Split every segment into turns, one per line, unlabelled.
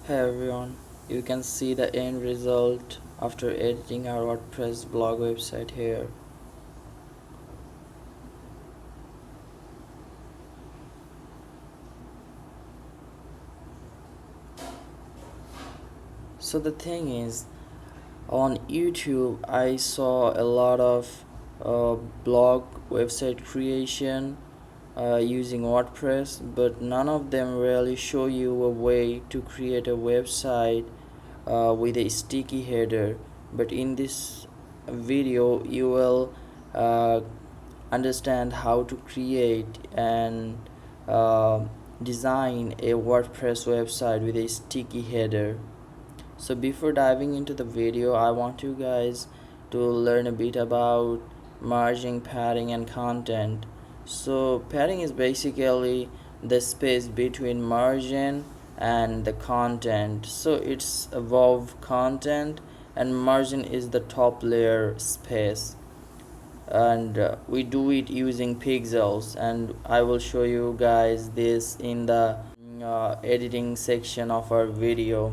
Hey everyone, you can see the end result after editing our WordPress blog website here. So the thing is, on YouTube I saw a lot of blog website creation using WordPress, but none of them really show you a way to create a website with a sticky header. But in this video you will uh, understand how to create and uh, design a WordPress website with a sticky header. So before diving into the video, I want you guys to learn a bit about margin, padding, and content. So padding is basically the space between margin and the content. So it's above content, and margin is the top layer space. And we do it using pixels, and I will show you guys this in the editing section of our video,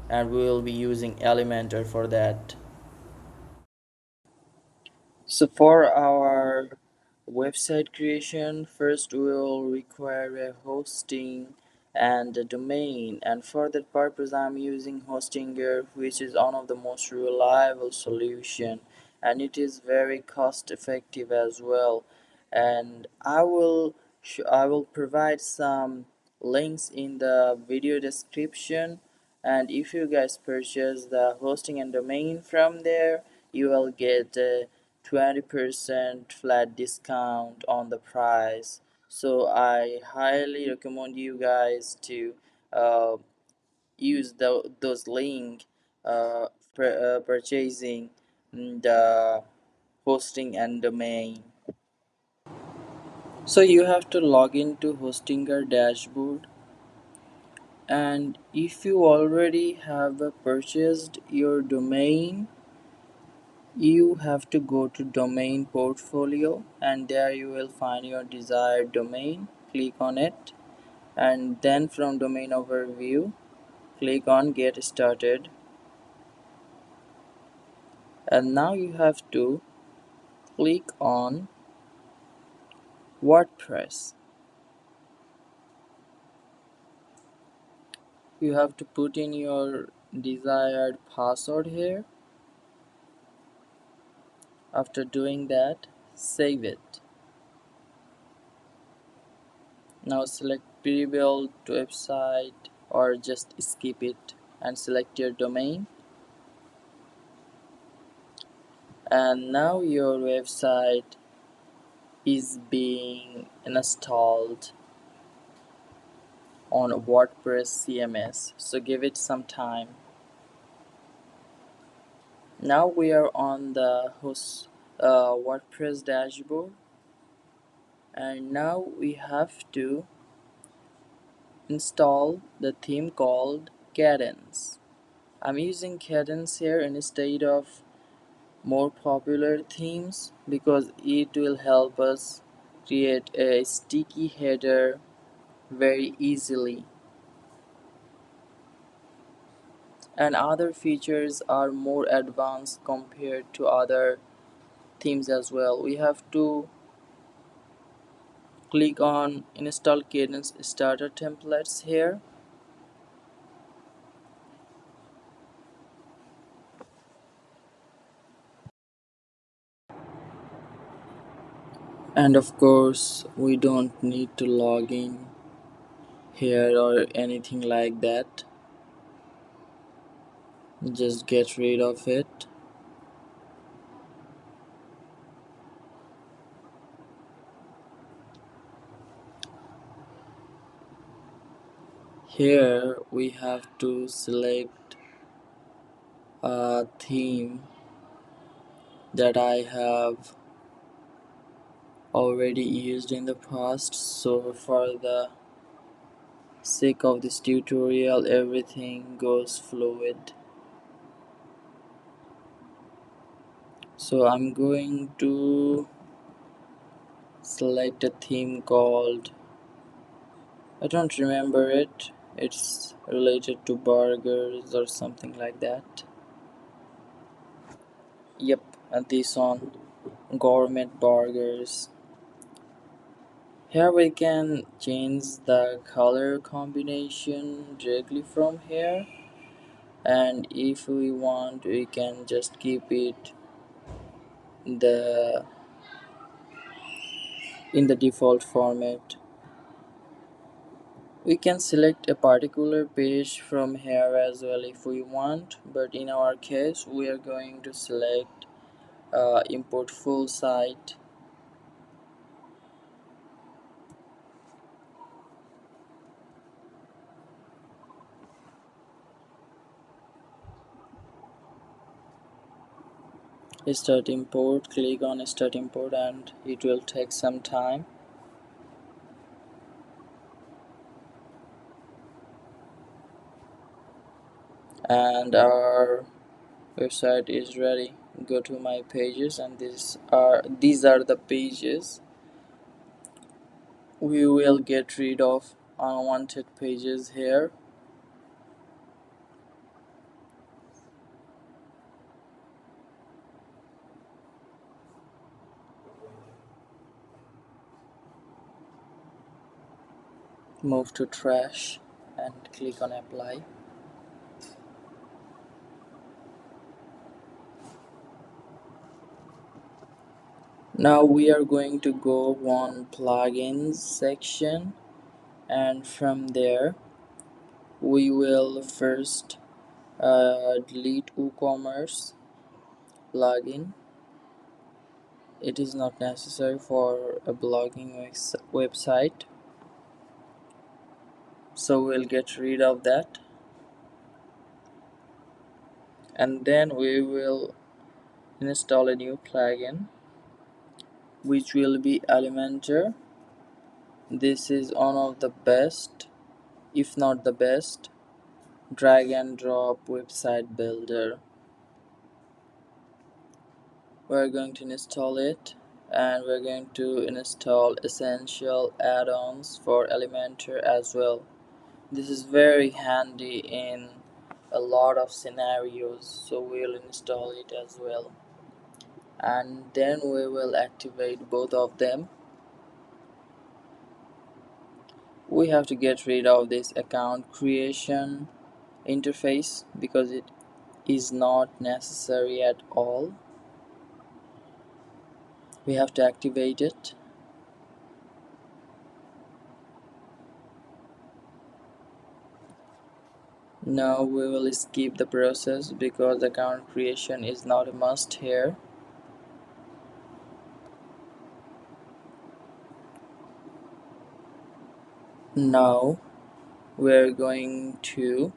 and we will be using Elementor for that. So for our website creation, first we will require a hosting and a domain, and for that purpose I'm using Hostinger, which is one of the most reliable solution, and it is very cost effective as well. And I will provide some links in the video description, and if you guys purchase the hosting and domain from there, you will get 20% flat discount on the price. So I highly recommend you guys to uh, use those link purchasing the hosting and domain. So you have to log into Hostinger dashboard, and if you already have purchased your domain, you have to go to domain portfolio, and there you will find your desired domain. Click on it, and then from domain overview click on get started, and now you have to click on WordPress. You have to put in your desired password here. After doing that, save it. Now select pre-built website or just skip it and select your domain, and now your website is being installed on WordPress CMS, so give it some time. Now we are on the WordPress dashboard, and now we have to install the theme called Kadence. I'm using Kadence here instead of more popular themes because it will help us create a sticky header very easily, and other features are more advanced compared to other themes as well. We have to click on install Kadence starter templates here, and of course we don't need to log in here or anything like that. Just get rid of it. Here we have to select a theme that I have already used in the past, so for the sake of this tutorial everything goes fluid. So I'm going to select a theme called, I don't remember it, It's related to burgers or something like that. Yep, and this on gourmet burgers. Here we can change the color combination directly from here, and if we want we can just keep it the in the default format. We can select a particular page from here as well if we want, but in our case we are going to select import full site. Start import, click on start import, and it will take some time. And our website is ready. Go to my pages, and these are the pages. We will get rid of unwanted pages here. Move to trash and click on apply. Now we are going to go on plugins section, and from there we will first delete WooCommerce plugin. It is not necessary for a blogging website, so we'll get rid of that. And then we will install a new plugin, which will be Elementor. This is one of the best, if not the best, drag and drop website builder. We're going to install it, and we're going to install essential add-ons for Elementor as well. This is very handy in a lot of scenarios, so we'll install it as well, and then we will activate both of them. We have to get rid of this account creation interface because it is not necessary at all. We have to activate it. Now we will skip the process because account creation is not a must here. Now we're going to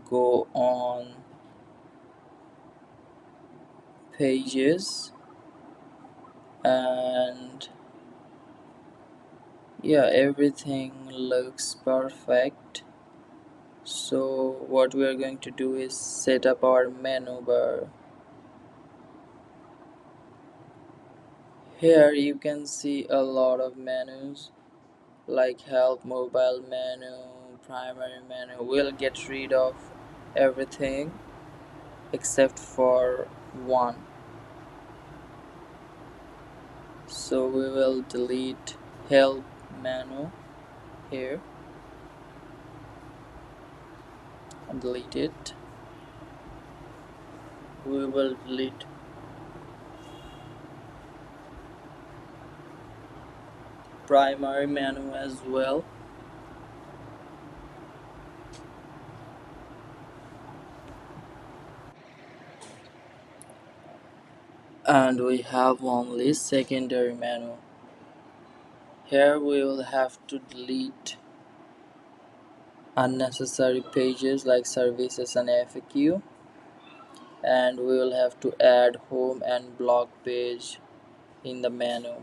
go on pages, and yeah, everything looks perfect. So what we are going to do is set up our menu bar. Here you can see a lot of menus like help, mobile menu, primary menu. We'll get rid of everything except for one. So we will delete help menu here and delete it. We will delete primary menu as well. And we have only secondary menu. Here we will have to delete unnecessary pages like services and FAQ, and we will have to add home and blog page in the menu.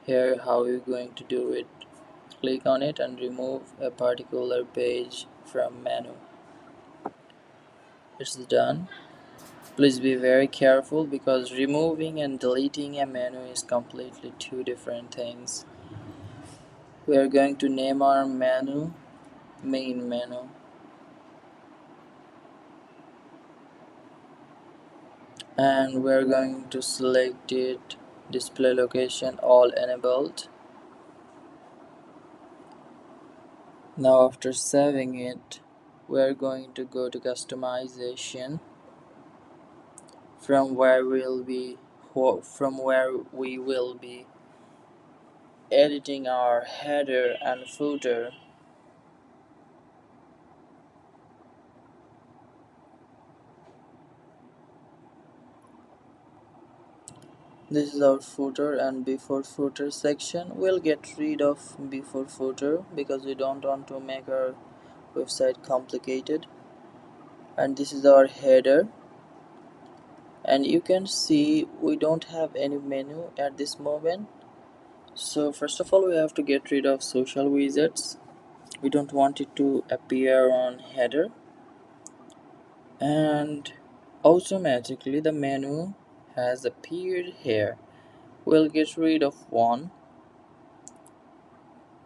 Here how are you going to do it? Click on it and remove a particular page from menu. It's done. Please be very careful because removing and deleting a menu is completely two different things. We are going to name our menu main menu, and we're going to select it, display location all enabled. Now after saving it, we're going to go to customization, from where we will be editing our header and footer. This is our footer and before footer section. We'll get rid of before footer because we don't want to make our website complicated. And this is our header, and you can see we don't have any menu at this moment. So first of all, we have to get rid of social wizards. We don't want it to appear on header, and automatically the menu has appeared here. We'll get rid of one.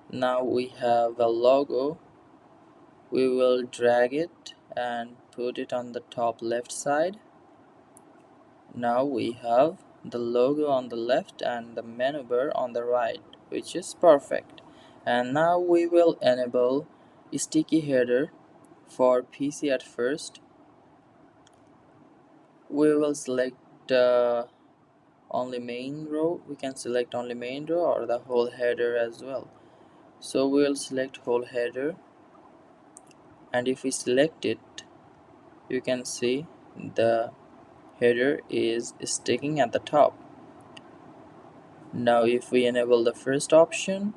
Now we have a logo. We will drag it and put it on the top left side. Now we have the logo on the left and the menu bar on the right, which is perfect. And now we will enable sticky header for PC at first. We will select only main row. We can select only main row or the whole header as well. So we will select whole header, and if we select it, you can see the header is sticking at the top. Now if we enable the first option,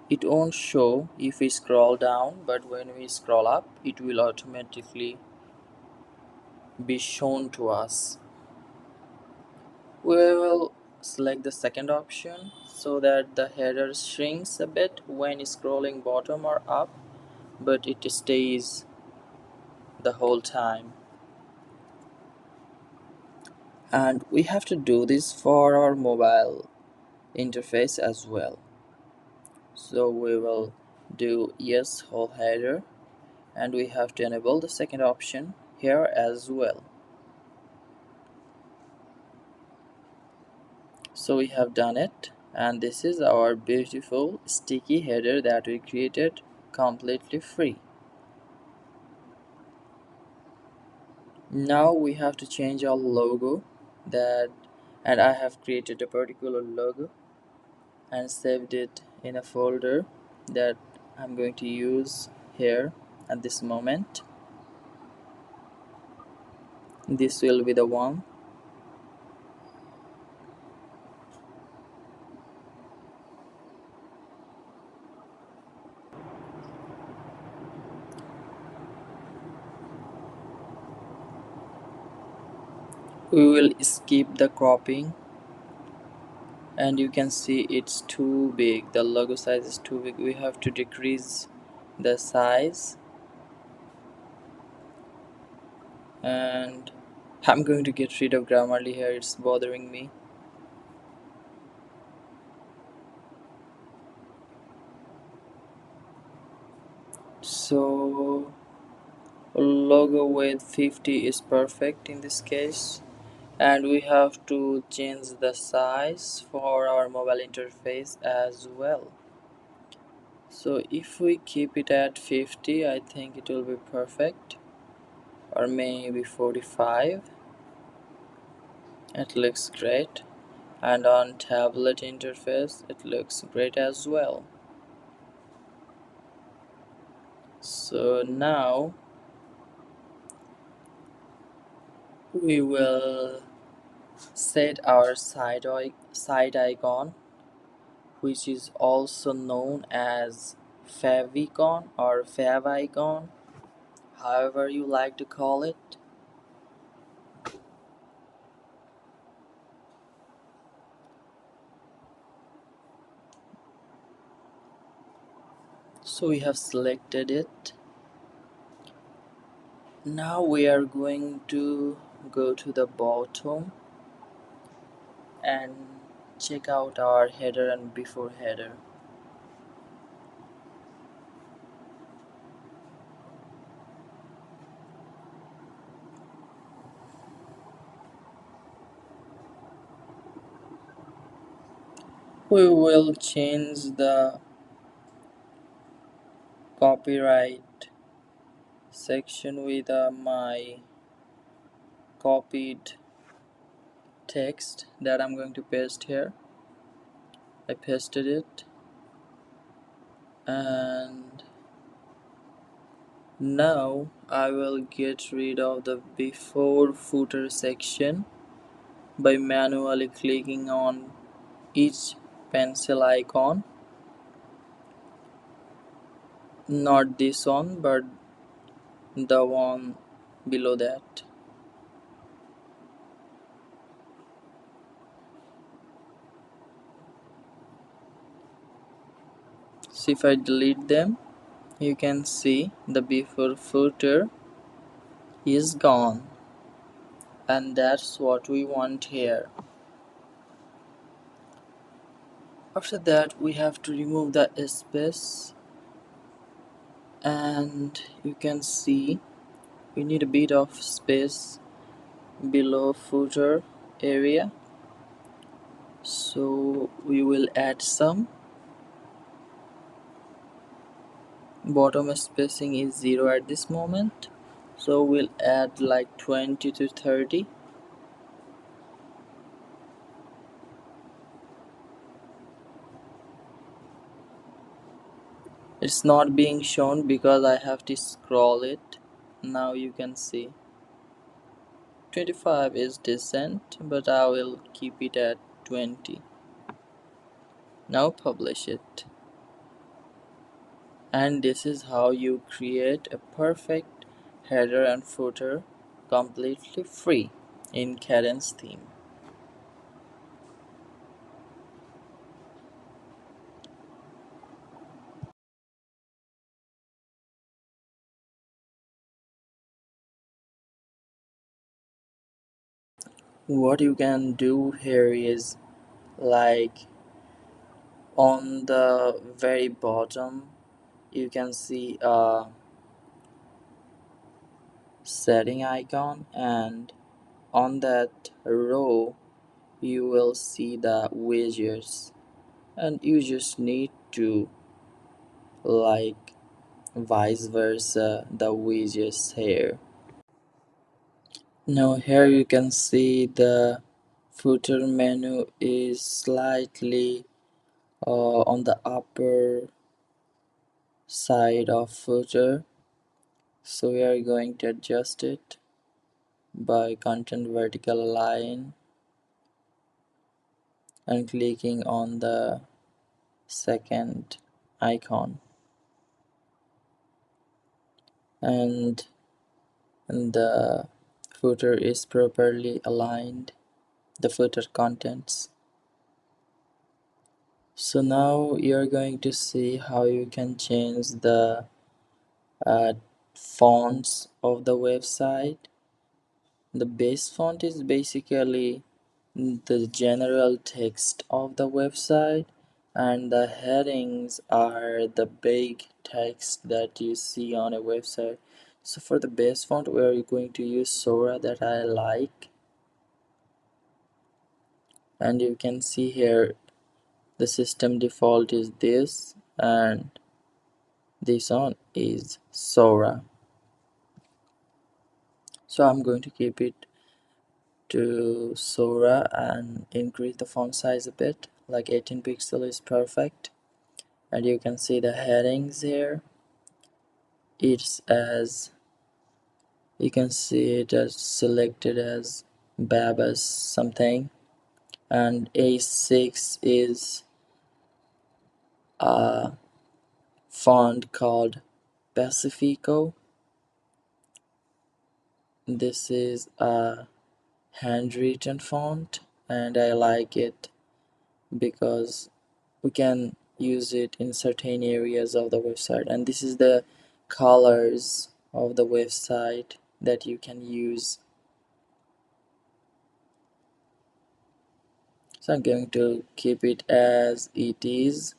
it won't show if we scroll down, but when we scroll up, it will automatically be shown to us. We will select the second option so that the header shrinks a bit when scrolling bottom or up, but it stays the whole time. And we have to do this for our mobile interface as well. So we will do yes whole header, and we have to enable the second option here as well. So we have done it, and this is our beautiful sticky header that we created completely free. Now we have to change our logo, that and I have created a particular logo and saved it in a folder that I'm going to use here at this moment. This will be the one. We will skip the cropping, and you can see it's too big. The logo size is too big. We have to decrease the size, and I'm going to get rid of Grammarly here, it's bothering me. So logo width 50 is perfect in this case, and we have to change the size for our mobile interface as well. So if we keep it at 50, I think it will be perfect, or maybe 45. It looks great, and on tablet interface it looks great as well. So now we will set our side icon, which is also known as favicon or favicon, however you like to call it. So we have selected it. Now we are going to go to the bottom and check out our header and before header. We will change the copyright section with my copied text that I'm going to paste here. I pasted it, and now I will get rid of the before footer section by manually clicking on each pencil icon, not this one but the one below that. So if I delete them, you can see the before footer is gone, and that's what we want here. After that, we have to remove the space, and you can see we need a bit of space below footer area, so we will add some. Bottom spacing is 0 at this moment, so we'll add like 20 to 30. It's not being shown because I have to scroll it. Now you can see 25 is decent, but I will keep it at 20. Now publish it. And this is how you create a perfect header and footer completely free in Kadence theme. What you can do here is, like, on the very bottom you can see a setting icon, and on that row you will see the widgets, and you just need to, like, vice versa the widgets here. Now here you can see the footer menu is slightly on the upper side of footer, so we are going to adjust it by content vertical align and clicking on the second icon, and the footer is properly aligned, the footer contents. So now you're going to see how you can change the uh, fonts of the website. The base font is basically the general text of the website, and the headings are the big text that you see on a website. So for the base font, we are going to use Sora that I like, and you can see here the system default is this, and this one is Sora. So I'm going to keep it to Sora and increase the font size a bit, like 18 pixel is perfect. And you can see the headings here, it's as, you can see it as selected as Babas something, and A6 is a font called Pacifico. This is a handwritten font, and I like it because we can use it in certain areas of the website, and this is the colors of the website that you can use. So I'm going to keep it as it is.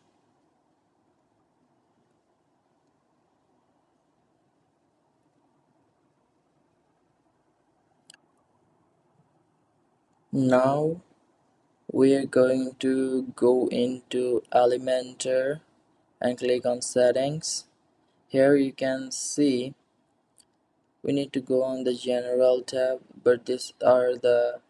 Now We are going to go into Elementor and click on settings. Here you can see we need to go on the general tab, but these are the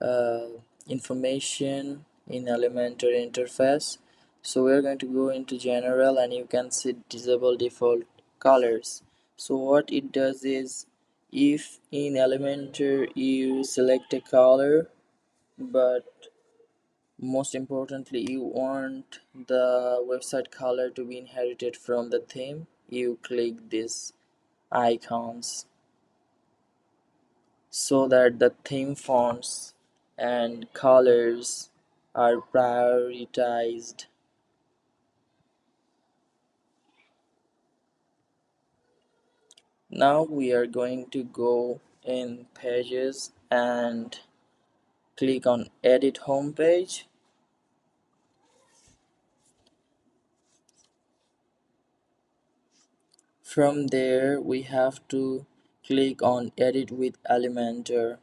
uh, information in Elementor interface. So we're going to go into general and you can see disable default colors. So what it does is, if in Elementor you select a color, but most importantly you want the website color to be inherited from the theme, you click these icons so that the theme fonts and colors are prioritized. Now we are going to go in pages and click on edit homepage. From there we have to click on edit with Elementor.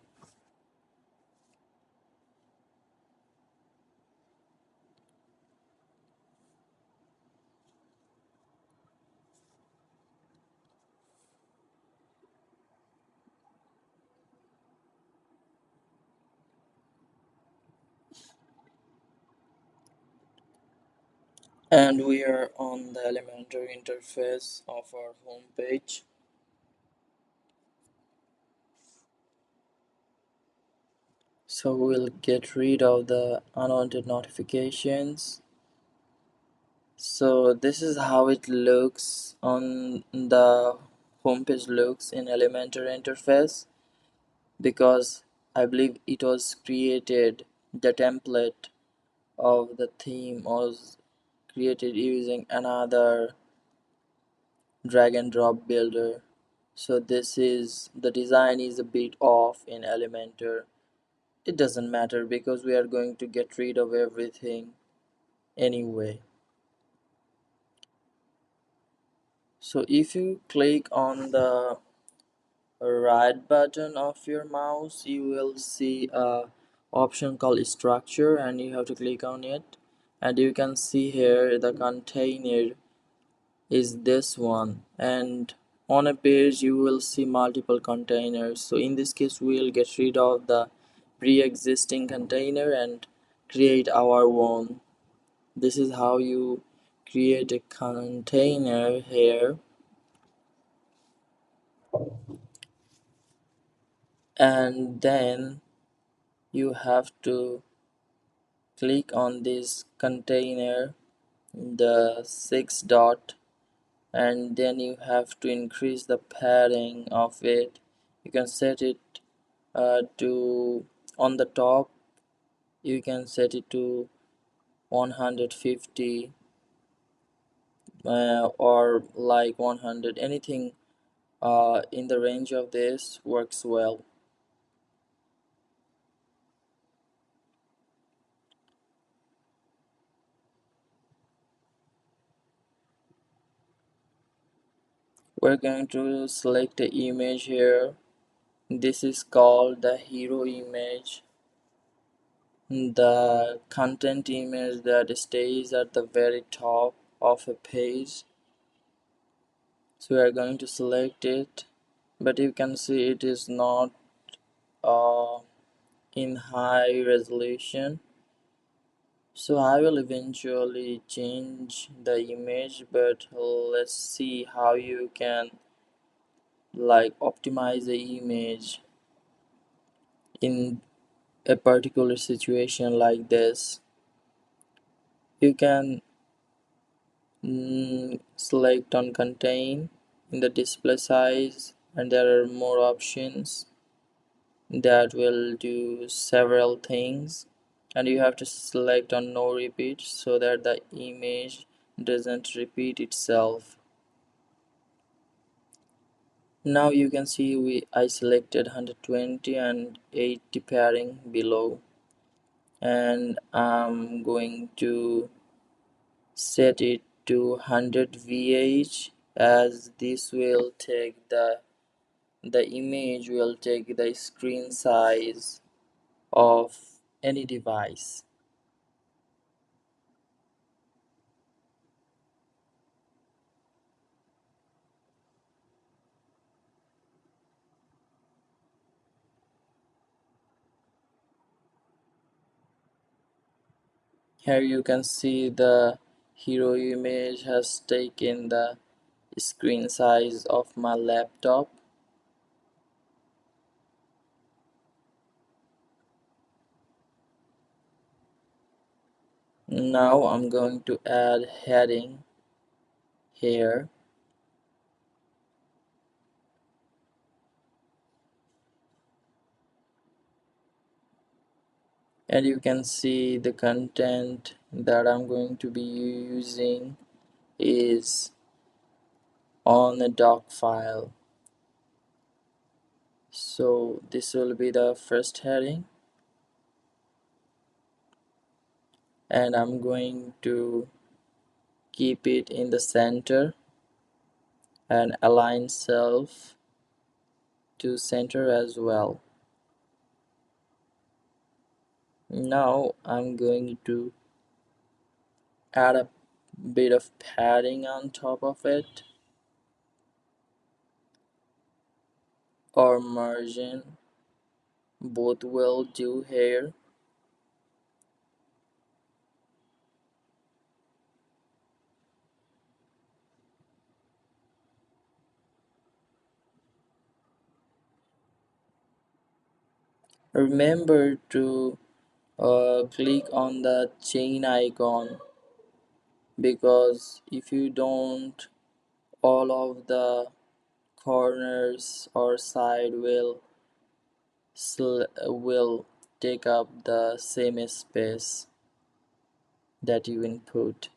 And we are on the Elementor interface of our home page. So we'll get rid of the unwanted notifications. So this is how it looks on the homepage looks in Elementor interface, because I believe it was created, the template of the theme was created using another drag and drop builder. So this is, the design is a bit off in Elementor. It doesn't matter because we are going to get rid of everything anyway. So if you click on the right button of your mouse, you will see a option called structure and you have to click on it, and you can see here the container is this one, and on a page you will see multiple containers. So in this case we will get rid of the pre-existing container and create our own. This is how you create a container here, and then you have to click on this container, the six dot, and then you have to increase the padding of it. You can set it to, on the top you can set it to 150 or like 100, anything in the range of this works well. We're going to select the image here. This is called the hero image, the content image that stays at the very top of a page. So we are going to select it, but you can see it is not uh, in high resolution. So I will eventually change the image, but let's see how you can like optimize the image in a particular situation like this. You can select on contain in the display size, and there are more options that will do several things, and you have to select on no repeat so that the image doesn't repeat itself. Now you can see I selected 120 and 80 pairing below, and I'm going to set it to 100 VH, as this will take the image will take the screen size of any device. Here you can see the hero image has taken the screen size of my laptop. Now I'm going to add heading here, and you can see the content that I'm going to be using is on a doc file. So this will be the first heading, and I'm going to keep it in the center and align self to center as well. Now I'm going to add a bit of padding on top of it, or margin, both will do here. Remember to click on the chain icon, because if you don't, all of the corners or side will take up the same space that you input.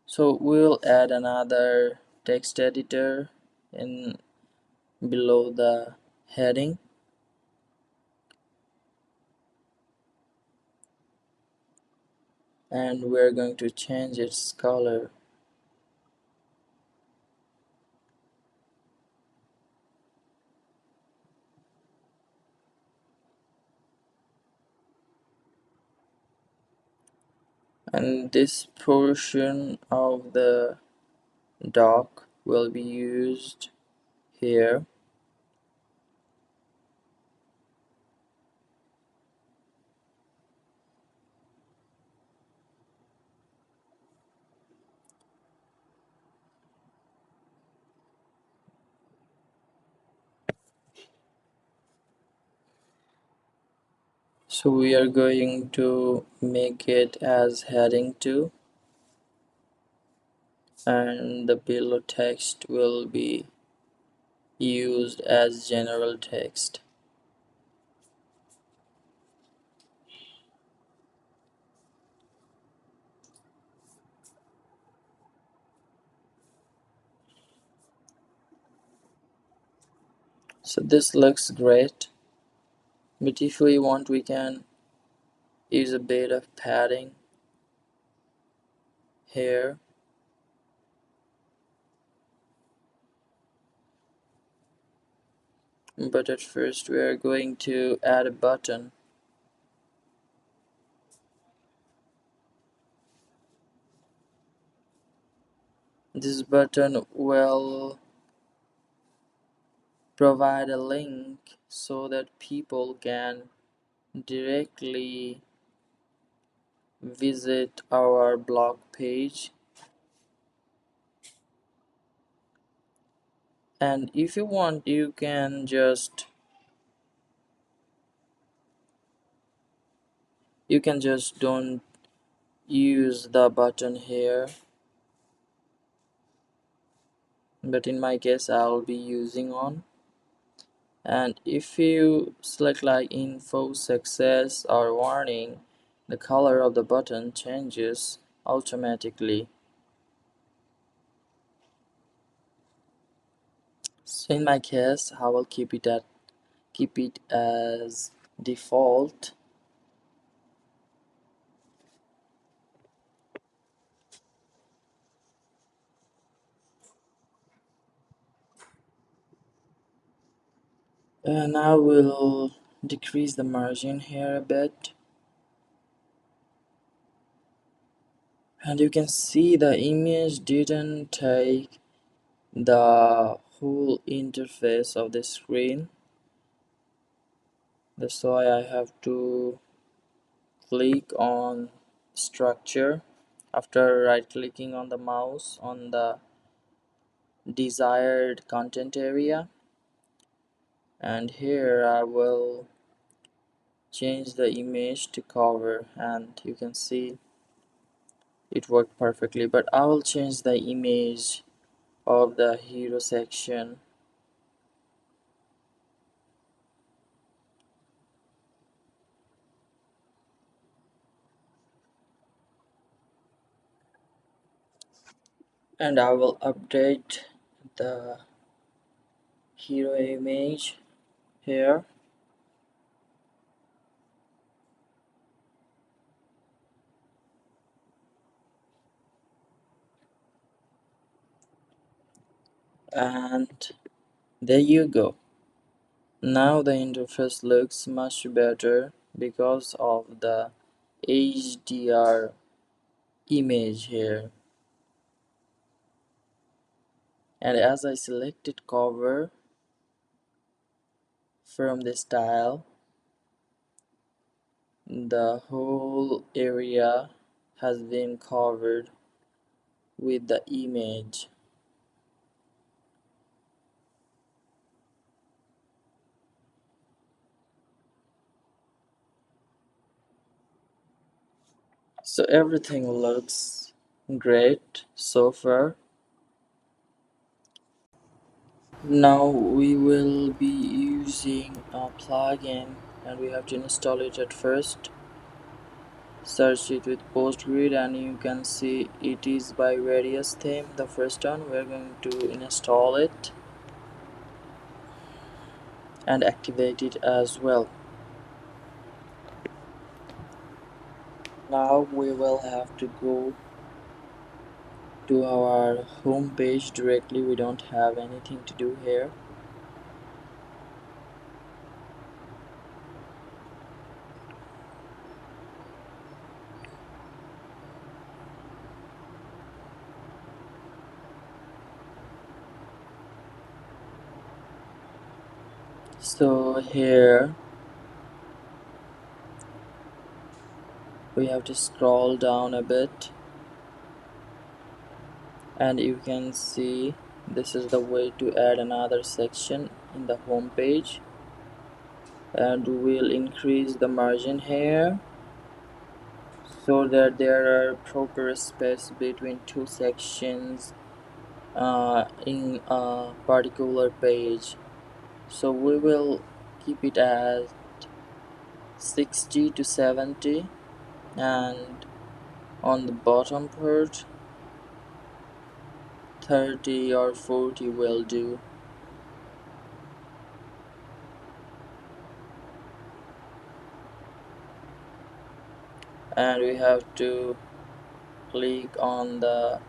So we'll add another text editor in below the heading, and we're going to change its color. And this portion of the doc will be used here. So we are going to make it as heading 2, and the below text will be used as general text. So this looks great, but if we want, we can use a bit of padding here. But at first we are going to add a button. This button will provide a link so that people can directly visit our blog page. And if you want, you can just don't use the button here, but in my case I'll be using on. And if you select like info, success, or warning, the color of the button changes automatically. So in my case I will keep it as default. And I will decrease the margin here a bit, and you can see the image didn't take the whole interface of the screen. That's why I have to click on structure after right clicking on the mouse on the desired content area, and here I will change the image to cover, and you can see it worked perfectly. But I will change the image of the hero section, and I will update the hero image here, and there you go. Now the interface looks much better because of the HDR image here. And as I selected cover from the style, the whole area has been covered with the image. So everything looks great so far. Now we will be using a plugin, and we have to install it at first. Search it with PostGrid, and you can see it is by various theme. The first one, we're going to install it and activate it as well. Now we will have to go to our home page directly. We don't have anything to do here. So here we have to scroll down a bit, and you can see this is the way to add another section in the home page, and we'll increase the margin here so that there are proper space between two sections in a particular page. So we will keep it at 60 to 70, and on the bottom part 30 or 40 will do. And we have to click on the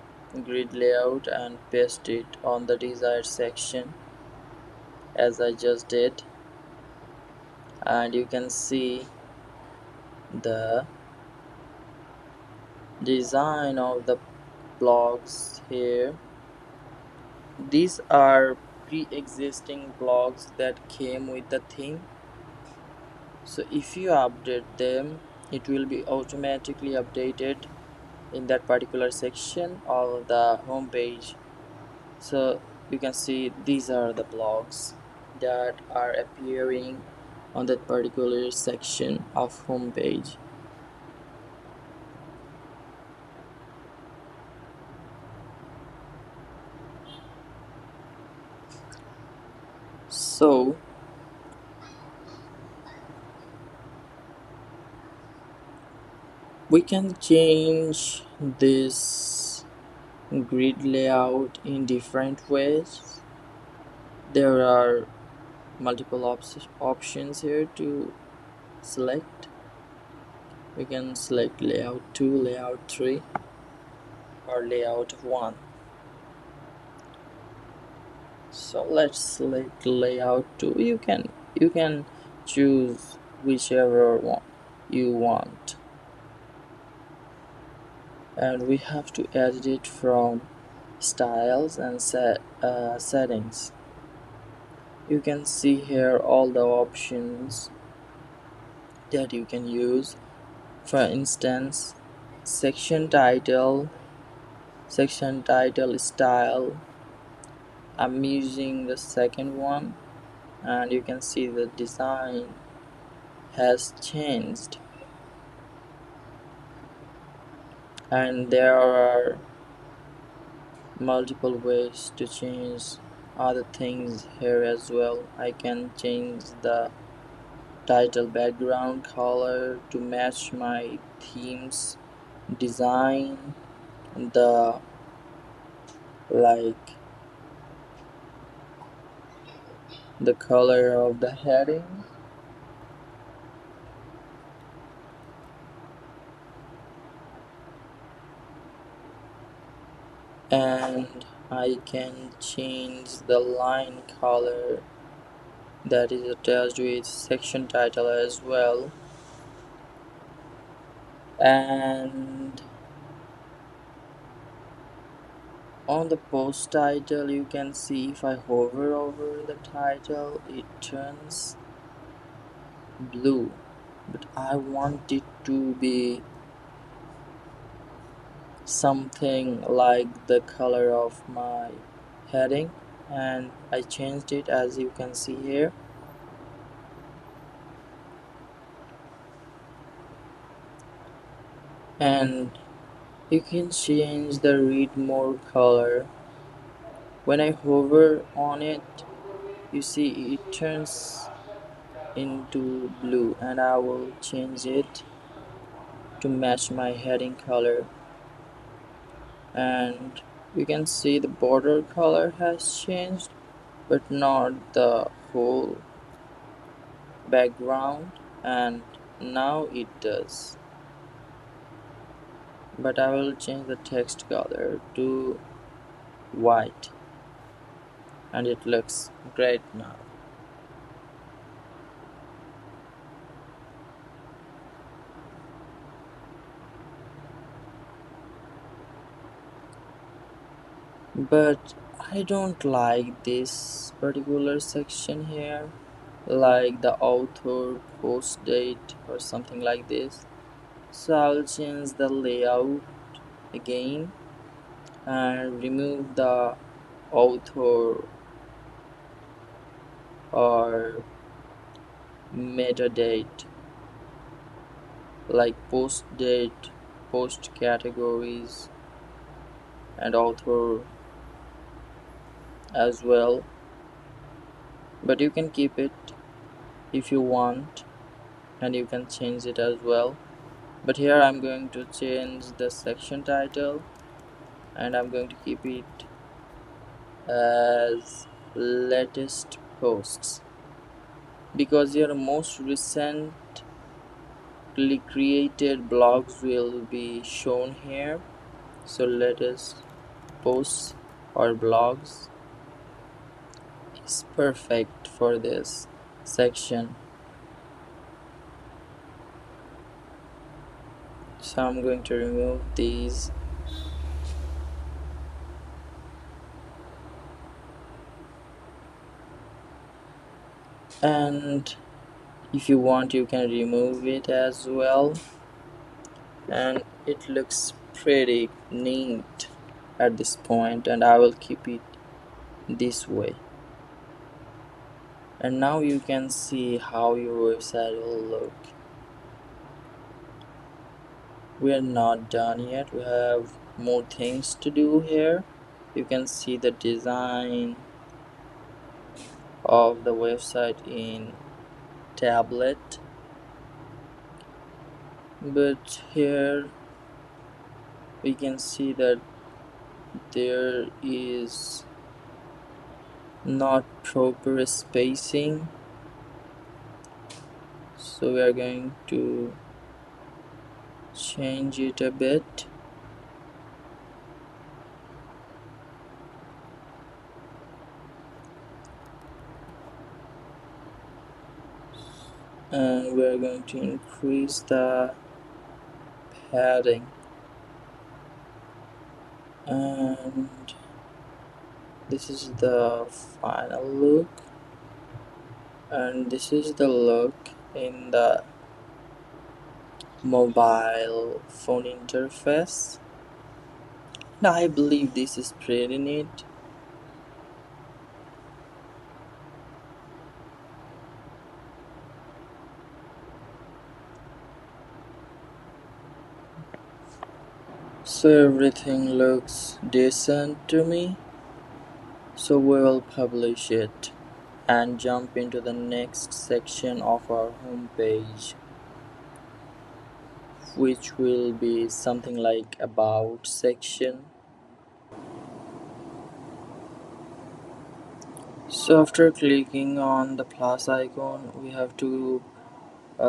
grid layout and paste it on the desired section as I just did, and you can see the design of the blogs here. These are pre-existing blogs that came with the theme, so if you update them it will be automatically updated in that particular section of the home page. So you can see these are the blogs that are appearing on that particular section of home page. So we can change this grid layout in different ways. There are multiple options here to select. We can select layout 2, layout 3, or layout 1. So let's select layout 2. You can choose whichever one you want, and we have to edit it from styles and settings. You can see here all the options that you can use. For instance, section title, section title style. I'm using the second one, and you can see the design has changed, and there are multiple ways to change other things here as well. I can change the title background color to match my themes design, the like the color of the heading, and I can change the line color that is attached with section title as well. And on the post title, you can see if I hover over the title it turns blue, but I want it to be something like the color of my heading, and I changed it as you can see here. And you can change the read more color. When I hover on it, you see it turns into blue, and I will change it to match my heading color. And you can see the border color has changed, but not the whole background, and now it does. But I will change the text color to white, and it looks great now. But I don't like this particular section here, like the author post date or something like this. So I'll change the layout again and remove the author or metadate, like post date, post categories, and author as well. But you can keep it if you want, and you can change it as well. But here I'm going to change the section title, and I'm going to keep it as latest posts, because your most recently created blogs will be shown here. So latest posts or blogs is perfect for this section. So I'm going to remove these, and if you want you can remove it as well, and it looks pretty neat at this point, and I will keep it this way. And now you can see how your website will look. We are not done yet, we have more things to do here. You can see the design of the website in tablet, but here we can see that there is not proper spacing, so we are going to change it a bit. and we are going to increase the padding, and this is the final look, and this is the look in the mobile phone interface. Now I believe this is pretty neat. So everything looks decent to me. So we will publish it and jump into the next section of our homepage, which will be something like about section. So after clicking on the plus icon, we have to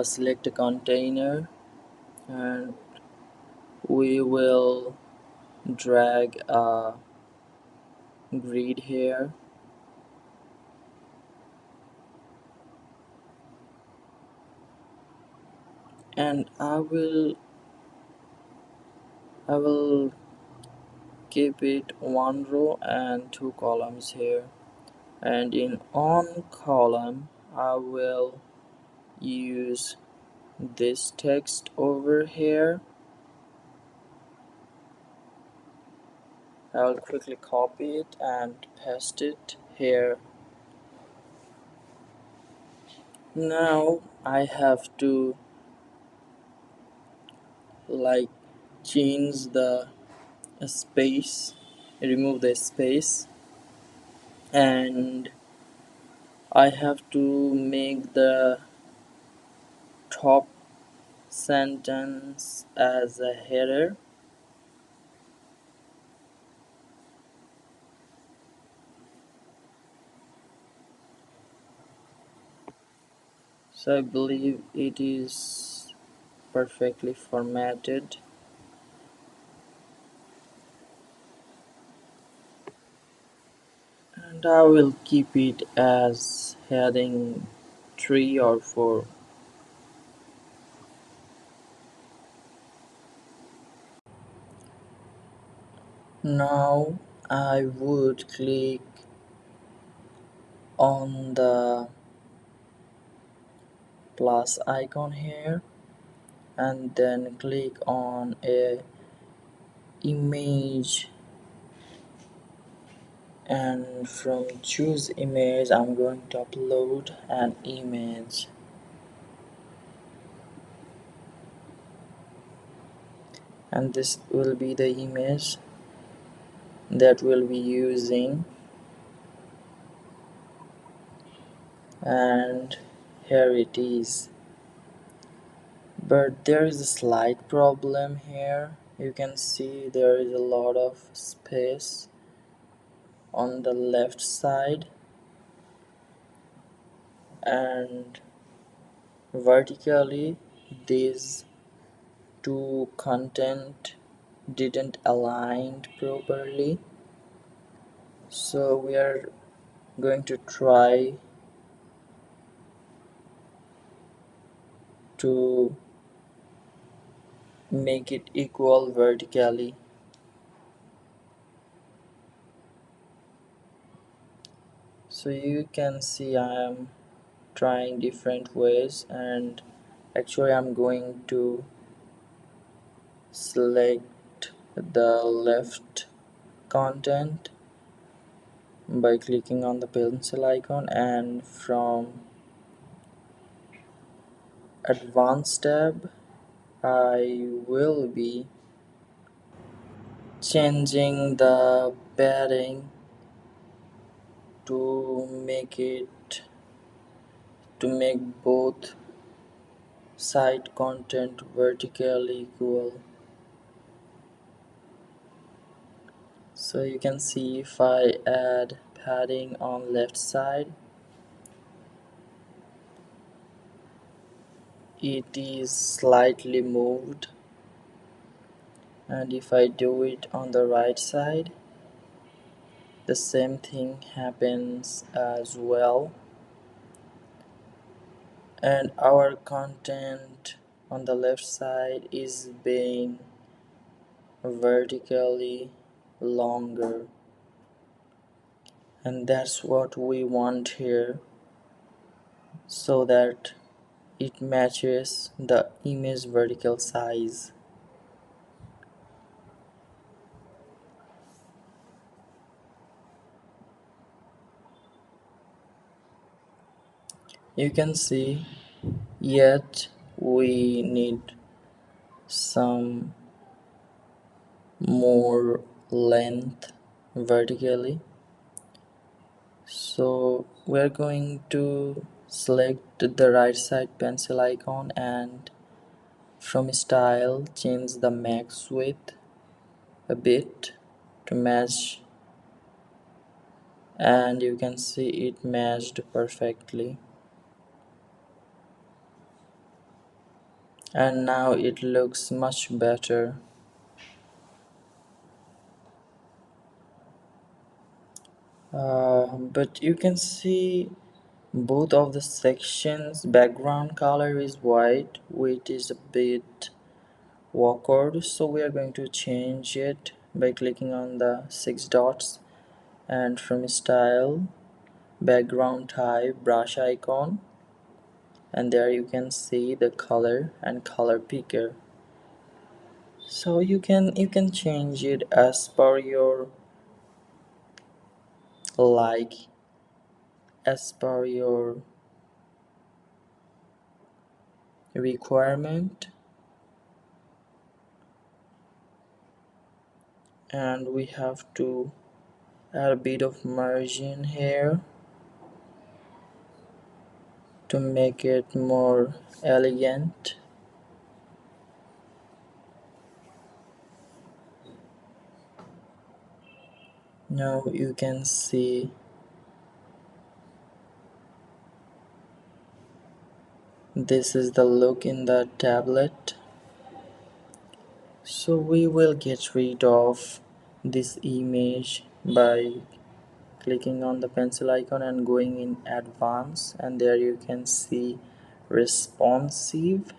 select a container, and we will drag a grid here, and I will keep it one row and two columns here, and in on column I will use this text over here. I'll quickly copy it and paste it here. Now I have to like change the space, remove the space, and I have to make the top sentence as a header. So I believe it is perfectly formatted, and I will keep it as heading 3 or 4. Now I would click on the plus icon here, and then click on a image, and from choose image I'm going to upload an image, and this will be the image that we'll be using. And here it is, but there is a slight problem here. You can see there is a lot of space on the left side, and vertically these two content didn't align properly. So we are going to try to make it equal vertically. So you can see I am trying different ways, and actually I'm going to select the left content by clicking on the pencil icon, and from advanced tab I will be changing the padding to make both side content vertically equal. So you can see if I add padding on left side, it is slightly moved, and if I do it on the right side, the same thing happens as well. and our content on the left side is being vertically longer, and that's what we want here, so that it matches the image vertical size. You can see, yet we need some more length vertically. So we're going to select the right side pencil icon, and from style change the max width a bit to match, and you can see it matched perfectly, and now it looks much better. But you can see both of the sections background color is white, which is a bit awkward, so we are going to change it by clicking on the six dots, and from style background type brush icon, and there you can see the color and color picker. So you can change it as per your like, as per your requirement. And we have to add a bit of margin here to make it more elegant. Now you can see this is the look in the tablet. So we will get rid of this image by clicking on the pencil icon and going in advanced, and there you can see responsive,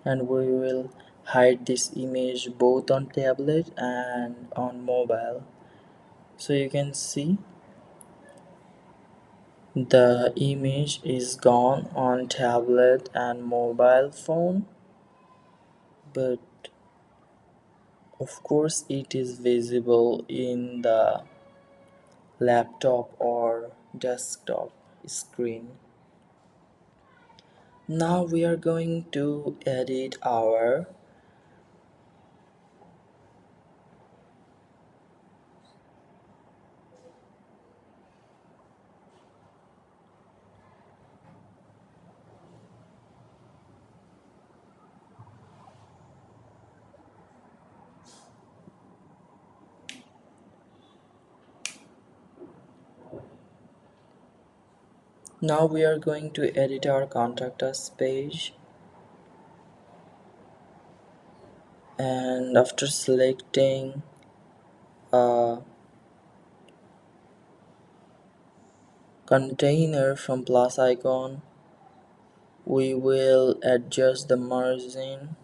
and we will hide this image both on tablet and on mobile. So you can see the image is gone on tablet and mobile phone, but of course it is visible in the laptop or desktop screen. Now we are going to edit our now we are going to edit our contact us page, and after selecting a container from plus icon, we will adjust the margin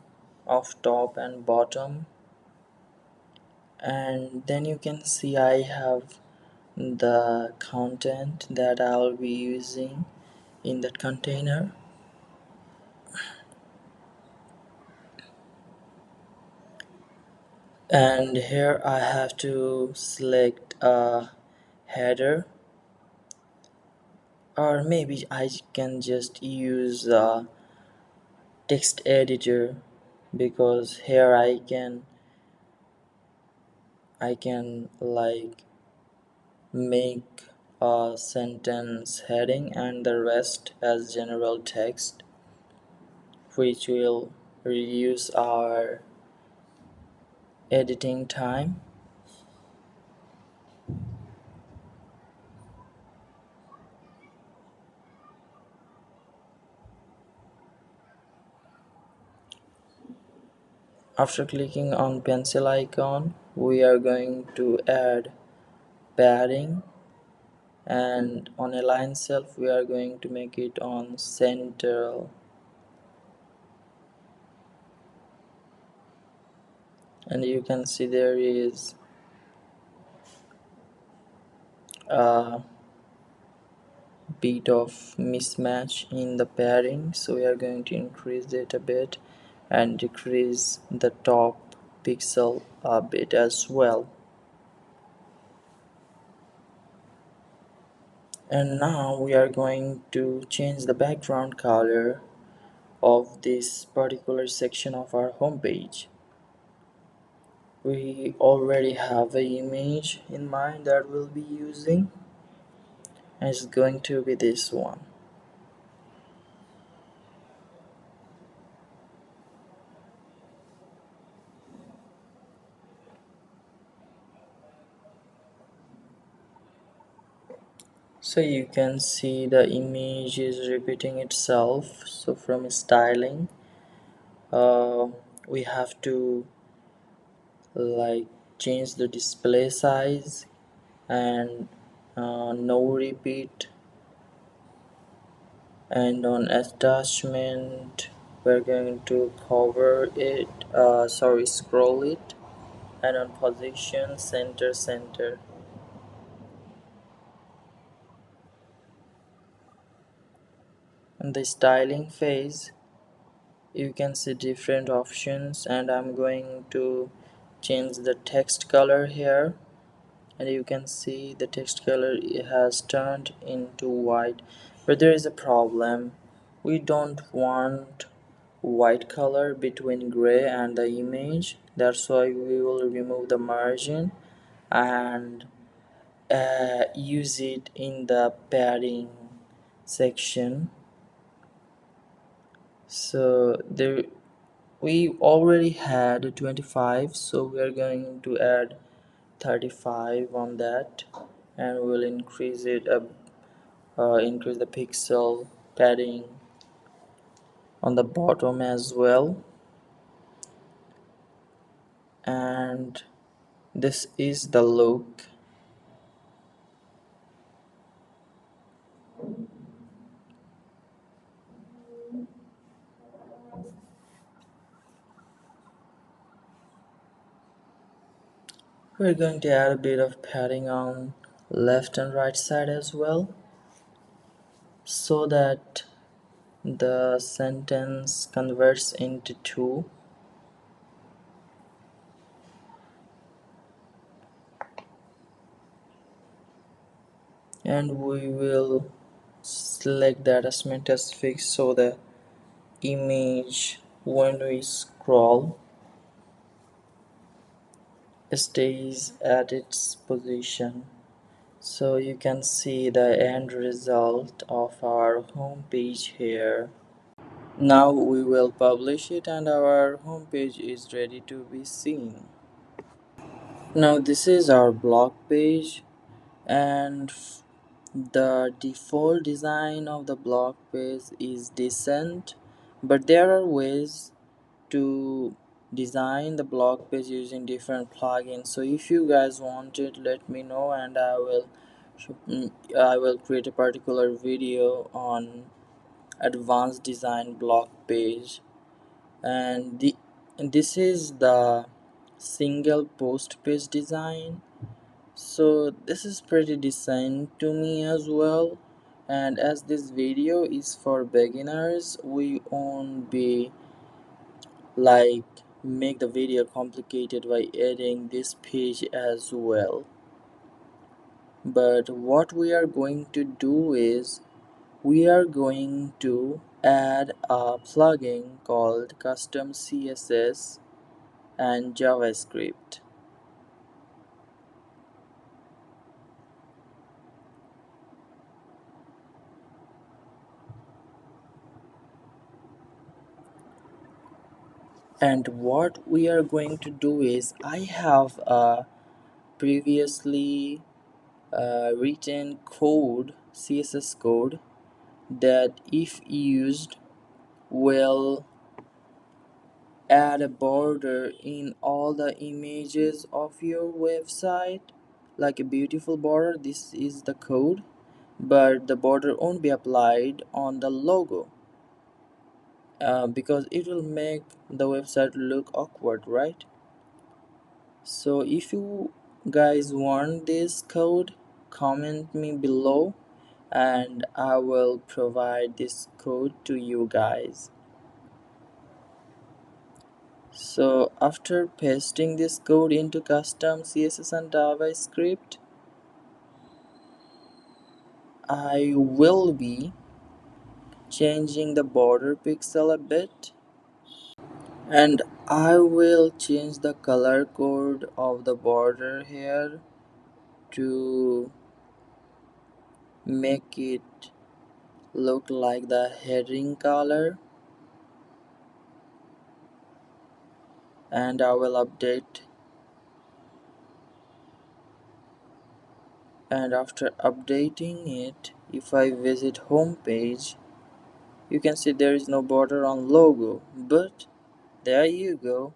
of top and bottom, and then you can see I have the content that I'll be using in that container. And here I have to select a header, or maybe I can just use a text editor, because here I can like make a sentence heading and the rest as general text, which will reduce our editing time. After clicking on pencil icon, we are going to add padding and on align self we are going to make it on central, and you can see there is a bit of mismatch in the pairing, so we are going to increase it a bit and decrease the top pixel a bit as well. And now we are going to change the background color of this particular section of our home page. We already have an image in mind that we'll be using, and it's going to be this one. So you can see the image is repeating itself. So from styling, uh, we have to like change the display size and no repeat, and on attachment we're going to cover it, scroll it, and on position center. In the styling phase you can see different options, and I'm going to change the text color here, and you can see the text color has turned into white, but there is a problem. We don't want white color between gray and the image. That's why we will remove the margin and use it in the padding section. So there we already had 25, so we are going to add 35 on that, and we'll increase it up, increase the pixel padding on the bottom as well. And this is the look. We're going to add a bit of padding on left and right side as well, so that the sentence converts into two. And we will select the attachment as fixed, so the image when we scroll stays at its position. So you can see the end result of our home page here. Now we will publish it and our home page is ready to be seen. Now this is our blog page, and the default design of the blog page is decent, but there are ways to design the blog page using different plugins. So if you guys want it, let me know, and I will create a particular video on advanced design blog page. And this is the single post page design. So this is pretty decent to me as well, and as this video is for beginners, we won't be like make the video complicated by adding this page as well. But what we are going to do is we are going to add a plugin called custom css and javascript. And what we are going to do is I have a previously written code, css code, that if used will add a border in all the images of your website, like a beautiful border. This is the code, but the border won't be applied on the logo, because it will make the website look awkward, right? So if you guys want this code, comment me below and I will provide this code to you guys. So after pasting this code into custom CSS and JavaScript, I will be changing the border pixel a bit, and I will change the color code of the border here to make it look like the heading color, and I will update. And after updating it, if I visit home page, you can see there is no border on logo, but there you go.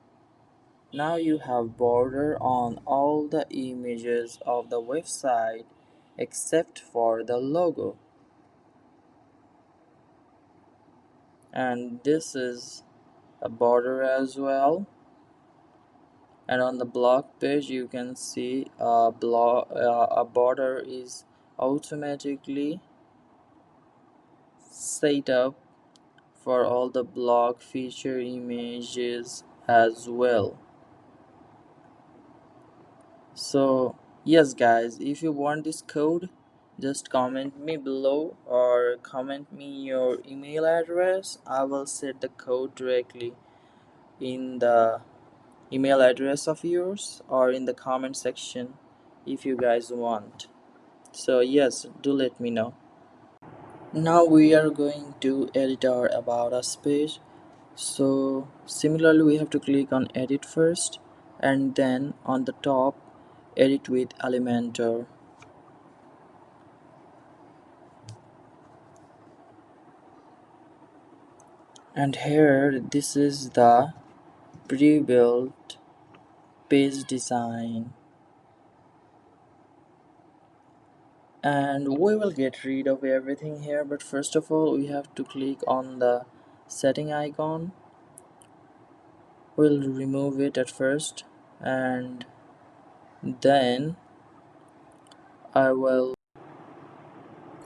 Now you have border on all the images of the website except for the logo. And this is a border as well. And on the blog page you can see a border is automatically set up for all the blog feature images as well. So yes guys, if you want this code, just comment me below or comment me your email address. I will set the code directly in the email address of yours or in the comment section if you guys want. So yes, do let me know. Now we are going to edit our about us page. So similarly we have to click on edit first, and then on the top edit with Elementor. And here this is the pre-built page design, and we will get rid of everything here, but first of all we have to click on the setting icon. We'll remove it at first, and then I will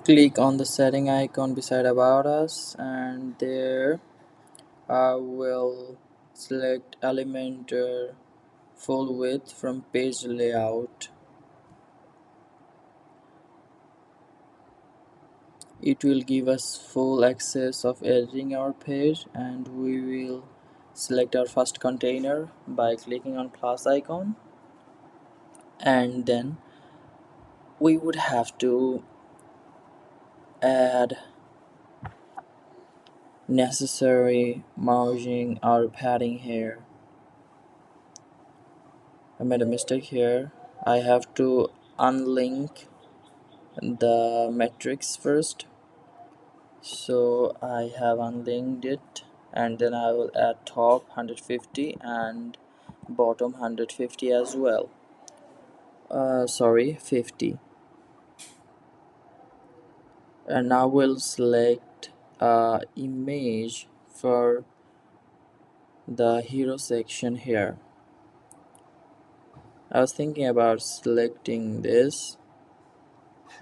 click on the setting icon beside about us, and there I will select Elementor full width from page layout. It will give us full access of editing our page, and we will select our first container by clicking on plus icon, and then we would have to add necessary margin or padding here. I made a mistake here. I have to unlink the matrix first, so I have unlinked it, and then I will add top 150 and bottom 150 as well. Sorry, 50. And now we'll select image for the hero section here. I was thinking about selecting this,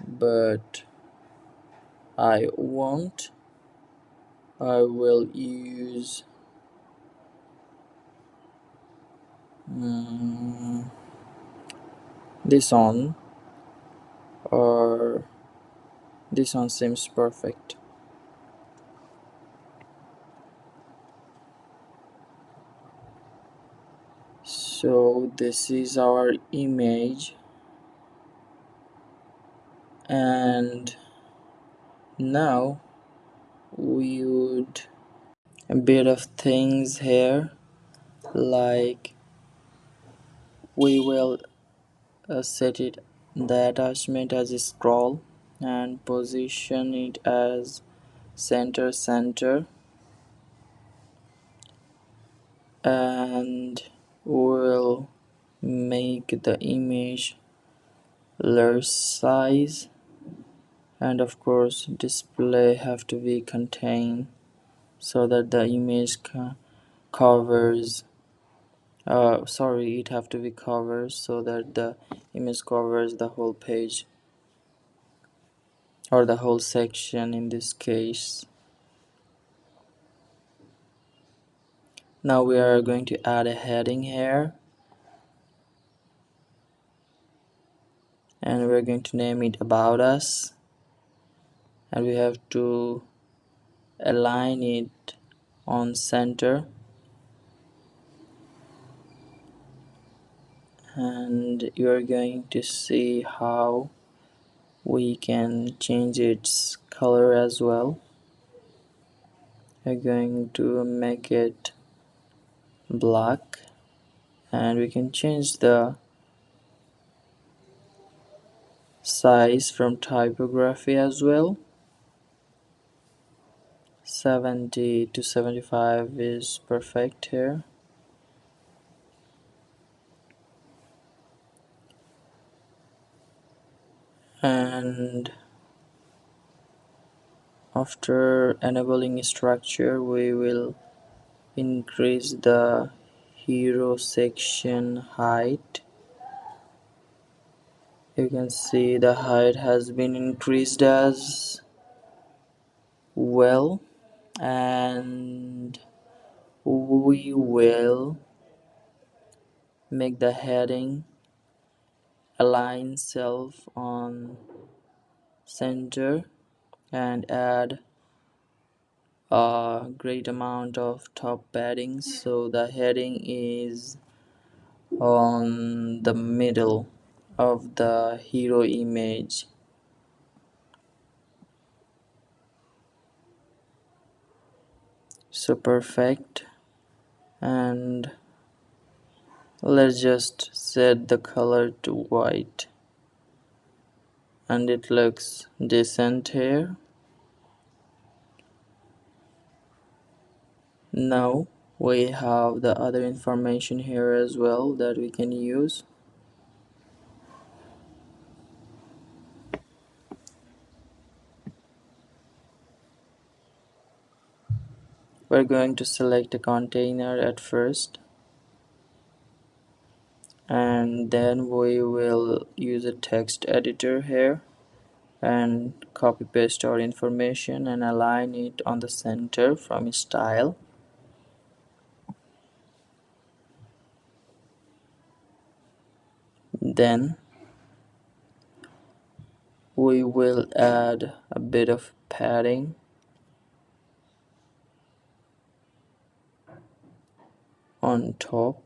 but I won't. I will use this one, or this one seems perfect. So this is our image, and now we would a bit of things here, like we will set it the attachment as a scroll and position it as center, and we'll make the image large size and of course display have to be contained so that the image covers sorry, it have to be covered so that the image covers the whole page or the whole section in this case. Now we are going to add a heading here, and we're going to name it about us, and we have to align it on center, and you're going to see how we can change its color as well. We're going to make it black, and we can change the size from typography as well. 70 to 75 is perfect here. And after enabling structure, we will increase the hero section height. You can see the height has been increased as well, and we will make the heading align self on center and add a great amount of top padding so the heading is on the middle of the hero image. So perfect. And let's just set the color to white, and it looks decent here. Now we have the other information here as well that we can use. We're going to select a container at first, and then we will use a text editor here and copy paste our information and align it on the center from style. Then we will add a bit of padding on top.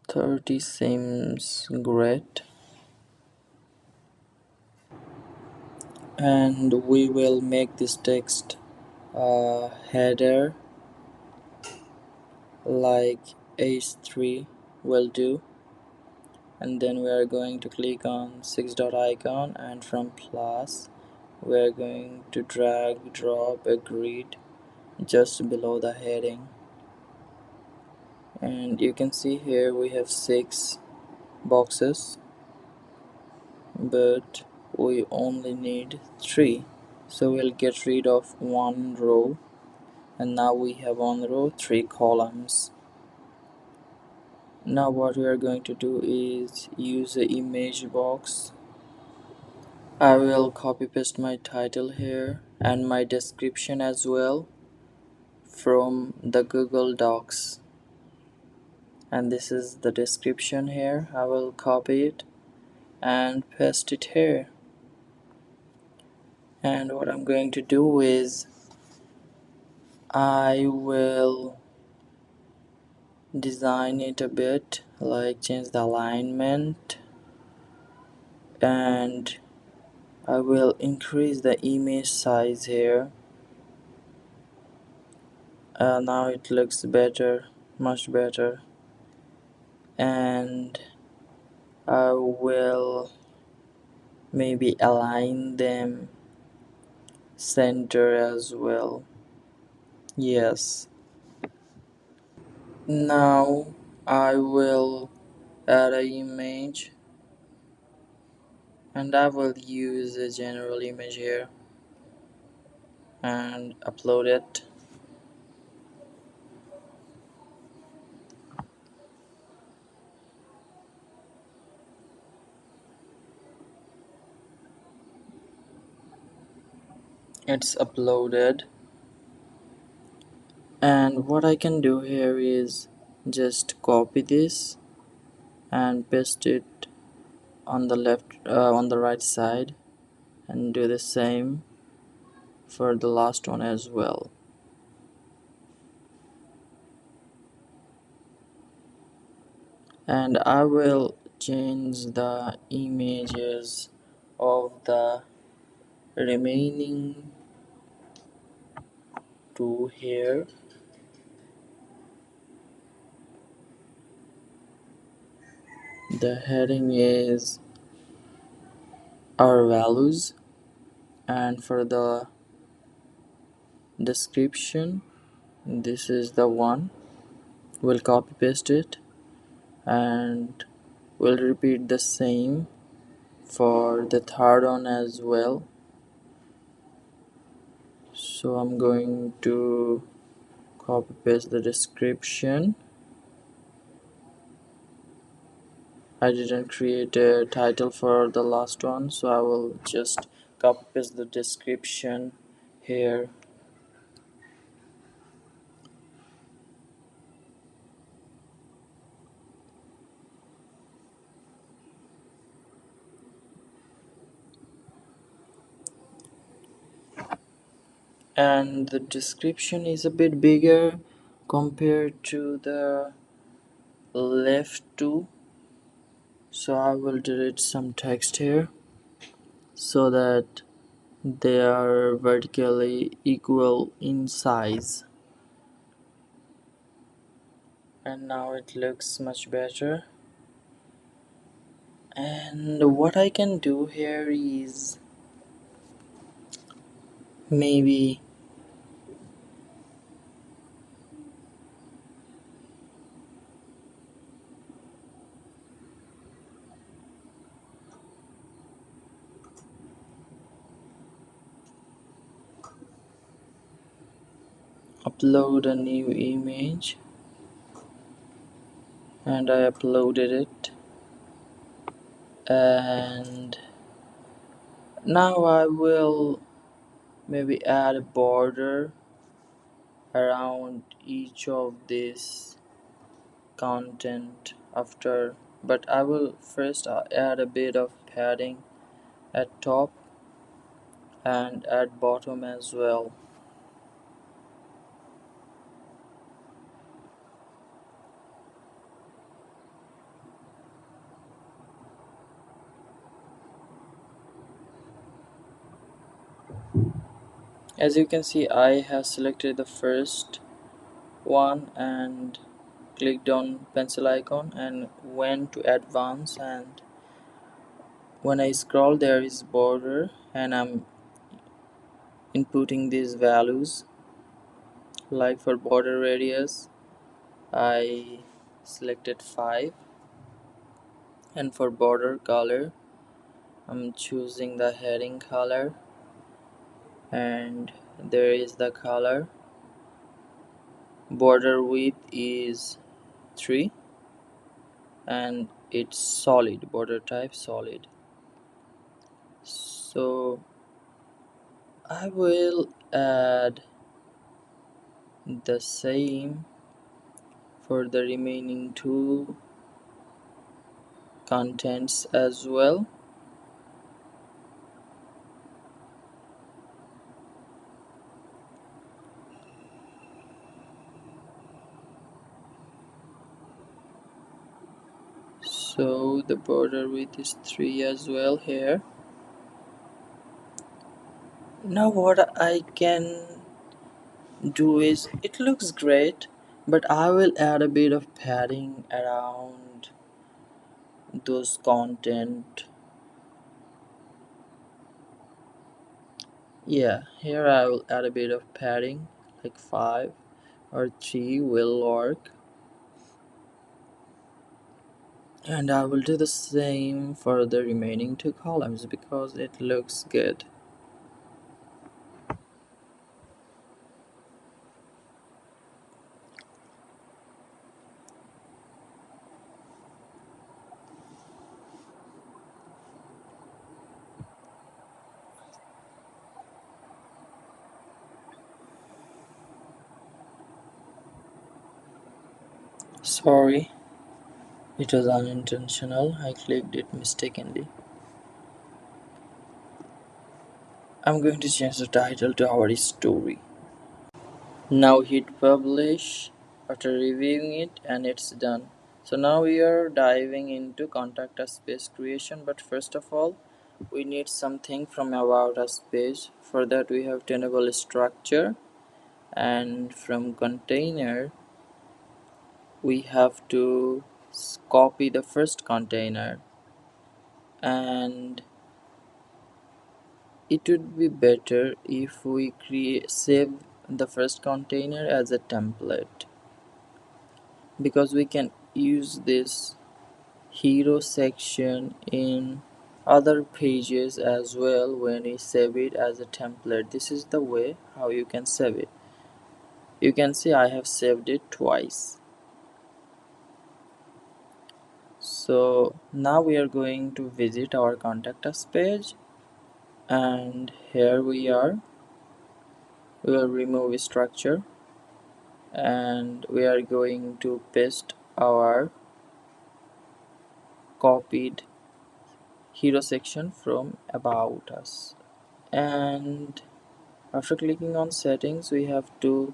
Thirty seems great, and we will make this text a header like h3 will do, and then we are going to click on 6 dot icon, and from plus we are going to drag drop a grid just below the heading, and you can see here we have 6 boxes, but we only need 3, so we'll get rid of 1 row, and now we have 1 row 3 columns. Now what we are going to do is use the image box. I will copy paste my title here and my description as well from the Google Docs, and this is the description here. I will copy it and paste it here, and what I'm going to do is I will design it a bit, like change the alignment, and I will increase the image size here. Now it looks better, much better, and I will maybe align them center as well. Yes. Now I will add an image, and I will use a general image here and upload it. It's uploaded, and what I can do here is just copy this and paste it on the on the right side, and do the same for the last one as well. And I will change the images of the remaining two here. The heading is our values, and for the description, this is the one. We'll copy paste it, and we'll repeat the same for the third one as well. So I'm going to copy paste the description. I didn't create a title for the last one, so I will just copy paste the description here. And the description is a bit bigger compared to the left two, so I will delete some text here so that they are vertically equal in size. And now it looks much better. And what I can do here is maybe upload a new image, and I uploaded it. And now I will maybe add a border around each of this content after, but I will first add a bit of padding at top and at bottom as well. As you can see, I have selected the first one and clicked on pencil icon and went to advanced, and when I scroll there is border, and I'm inputting these values. Like for border radius I selected 5, and for border color I'm choosing the heading color, and there is the color. Border width is 3, and it's solid, border type solid. So I will add the same for the remaining two contents as well. So the border width is 3 as well here. Now what I can do is, it looks great, but I will add a bit of padding around those content. Yeah, here I will add a bit of padding, like 5 or 3 will work. And I will do the same for the remaining two columns because it looks good. Sorry, it was unintentional. I clicked it mistakenly. I'm going to change the title to our story. Now hit publish after reviewing it and it's done. So now we are diving into contact us page creation, but first of all we need something from about us page. For that we have to enable structure, and from container we have to copy the first container, and it would be better if we save the first container as a template, because we can use this hero section in other pages as well when we save it as a template. This is the way how you can save it. You can see I have saved it twice. So now we are going to visit our contact us page, and here we are. We will remove structure and we are going to paste our copied hero section from about us. And after clicking on settings we have to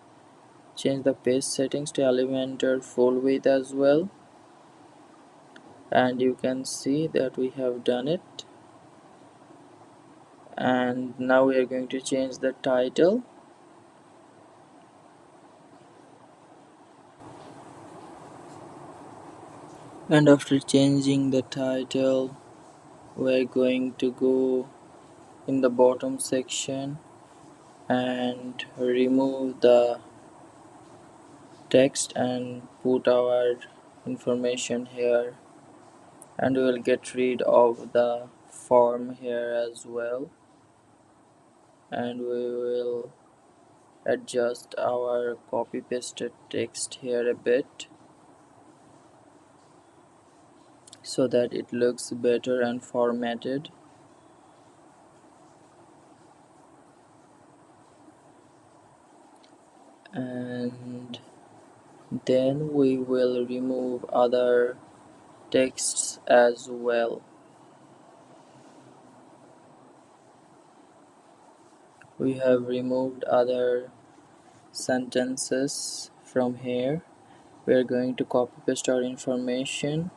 change the page settings to Elementor full width as well, and you can see that we have done it. And now we are going to change the title, and after changing the title we're going to go in the bottom section and remove the text and put our information here, and we will get rid of the form here as well, and we will adjust our copy pasted text here a bit so that it looks better and formatted. And then we will remove other texts as well. We have removed other sentences from here. We are going to copy paste our information.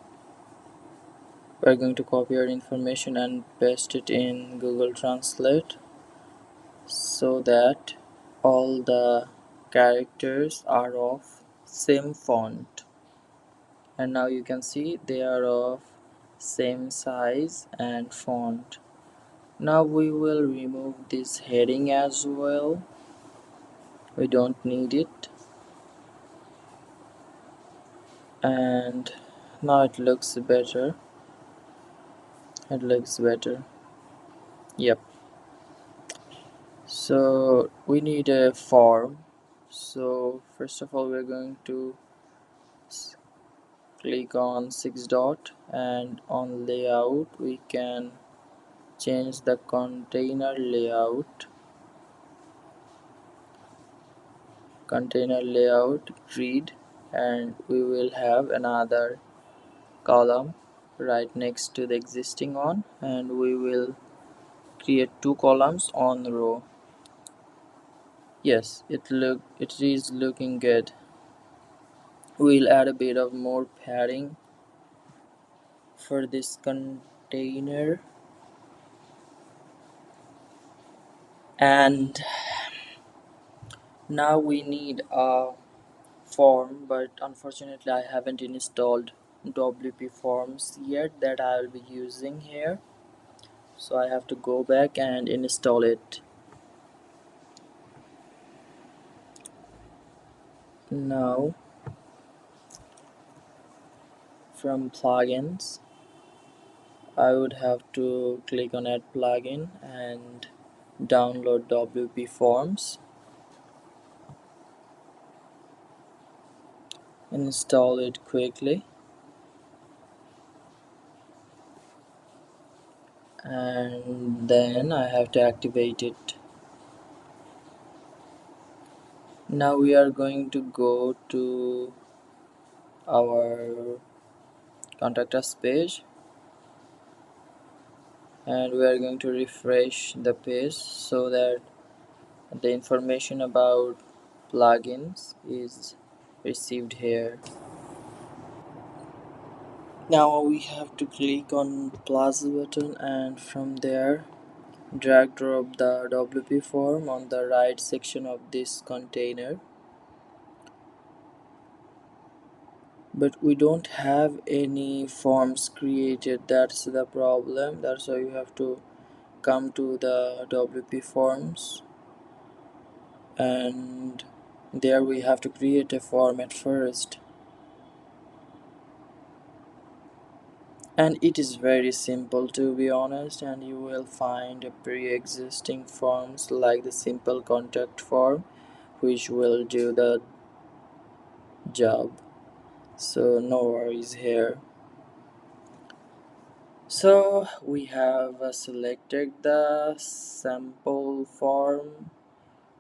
We are going to copy our information and paste it in Google Translate so that all the characters are of same font. And now you can see they are of same size and font. Now we will remove this heading as well. We don't need it. And now it looks better. It looks better. Yep. So we need a form. So first of all we're going to click on 6 dot, and on layout we can change the container layout grid, and we will have another column right next to the existing one, and we will create two columns on row. Yes, it is looking good. We'll add a bit of more padding for this container, and now we need a form, but unfortunately I haven't installed WP forms yet that I will be using here, so I have to go back and install it. Now from plugins, I would have to click on add plugin and download WP Forms, install it quickly, and then I have to activate it. Now we are going to go to our contact us page, and we are going to refresh the page so that the information about plugins is received here. Now we have to click on plus button, and from there drag drop the WP form on the right section of this container. But we don't have any forms created, that's the problem. That's why you have to come to the WP forms, and there we have to create a form at first. And it is very simple, to be honest, and you will find a pre-existing forms like the simple contact form which will do the job, so no worries here. So we have selected the sample form